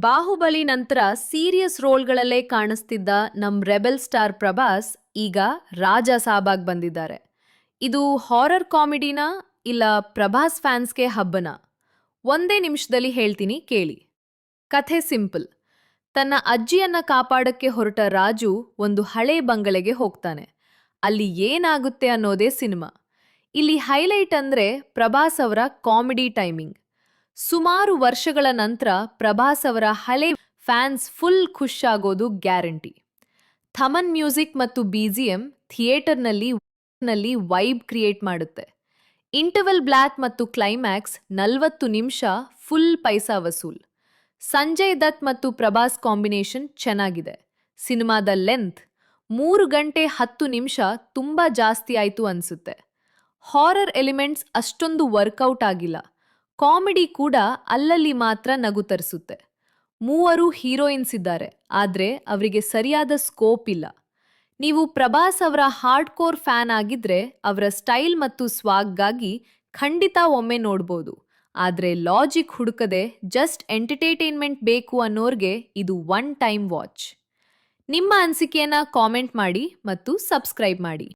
ಬಾಹುಬಲಿ ನಂತರ ಸೀರಿಯಸ್ ರೋಲ್ಗಳಲ್ಲೇ ಕಾಣಿಸ್ತಿದ್ದ ನಮ್ rebel star Prabhas ಈಗ ರಾಜ ಸಾಬಾಗ್ ಬಂದಿದ್ದಾರೆ. ಇದು ಹಾರರ್ ಕಾಮಿಡಿನಾ ಇಲ್ಲ ಪ್ರಭಾಸ್ ಫ್ಯಾನ್ಸ್ಗೆ ಹಬ್ಬನ? ಒಂದೇ ನಿಮಿಷದಲ್ಲಿ ಹೇಳ್ತೀನಿ ಕೇಳಿ. ಕಥೆ ಸಿಂಪಲ್. ತನ್ನ ಅಜ್ಜಿಯನ್ನ ಕಾಪಾಡಕ್ಕೆ ಹೊರಟ ರಾಜು ಒಂದು ಹಳೆ ಬಂಗಲೆಗೆ ಹೋಗ್ತಾನೆ. ಅಲ್ಲಿ ಏನಾಗುತ್ತೆ ಅನ್ನೋದೇ ಸಿನಿಮಾ. ಇಲ್ಲಿ ಹೈಲೈಟ್ ಅಂದ್ರೆ ಪ್ರಭಾಸ್ ಅವರ ಕಾಮಿಡಿ ಟೈಮಿಂಗ್. ಸುಮಾರು ವರ್ಷಗಳ ನಂತರ ಪ್ರಭಾಸ್ ಅವರ ಹಳೆ ಫ್ಯಾನ್ಸ್ ಫುಲ್ ಖುಷಾಗೋದು ಗ್ಯಾರಂಟಿ. ಥಮನ್ ಮ್ಯೂಸಿಕ್ ಮತ್ತು ಬಿಜಿಎಂ ಥಿಯೇಟರ್ನಲ್ಲಿ ವೈಬ್ ಕ್ರಿಯೇಟ್ ಮಾಡುತ್ತೆ. ಇಂಟರ್ವಲ್ ಬ್ಲಾಕ್ ಮತ್ತು ಕ್ಲೈಮ್ಯಾಕ್ಸ್ 40 ನಿಮಿಷ ಫುಲ್ ಪೈಸಾ ವಸೂಲ್. ಸಂಜಯ್ ದತ್ ಮತ್ತು ಪ್ರಭಾಸ್ ಕಾಂಬಿನೇಷನ್ ಚೆನ್ನಾಗಿದೆ. ಸಿನಿಮಾದ ಲೆಂತ್ 3 ಗಂಟೆ 10 ನಿಮಿಷ ತುಂಬಾ ಜಾಸ್ತಿ ಆಯ್ತು ಅನ್ಸುತ್ತೆ. ಹಾರರ್ ಎಲಿಮೆಂಟ್ಸ್ ಅಷ್ಟೊಂದು ವರ್ಕೌಟ್ ಆಗಿಲ್ಲ. ಕಾಮಿಡಿ ಕೂಡ ಅಲ್ಲಲ್ಲಿ ಮಾತ್ರ ನಗು ತರಿಸುತ್ತೆ. 3 ಹೀರೋಯಿನ್ಸ್ ಇದ್ದಾರೆ, ಆದ್ರೆ ಅವರಿಗೆ ಸರಿಯಾದ ಸ್ಕೋಪ್ ಇಲ್ಲ. ನೀವು ಪ್ರಭಾಸ್ ಅವರ ಹಾರ್ಡ್ ಕೋರ್ ಫ್ಯಾನ್ ಆಗಿದ್ರೆ ಅವರ ಸ್ಟೈಲ್ ಮತ್ತು ಸ್ವಾಗ್ಗಾಗಿ ಖಂಡಿತ ಒಮ್ಮೆ ನೋಡ್ಬೋದು. ಆದ್ರೆ ಲಾಜಿಕ್ ಹುಡುಕದೆ ಜಸ್ಟ್ ಎಂಟರ್ಟೈನ್ಮೆಂಟ್ ಬೇಕು ಅನ್ನೋರ್ಗೆ ಇದು ಒನ್ ಟೈಮ್ ವಾಚ್. ನಿಮ್ಮ ಅನಿಸಿಕೆಯನ್ನ ಕಾಮೆಂಟ್ ಮಾಡಿ ಮತ್ತು ಸಬ್ಸ್ಕ್ರೈಬ್ ಮಾಡಿ.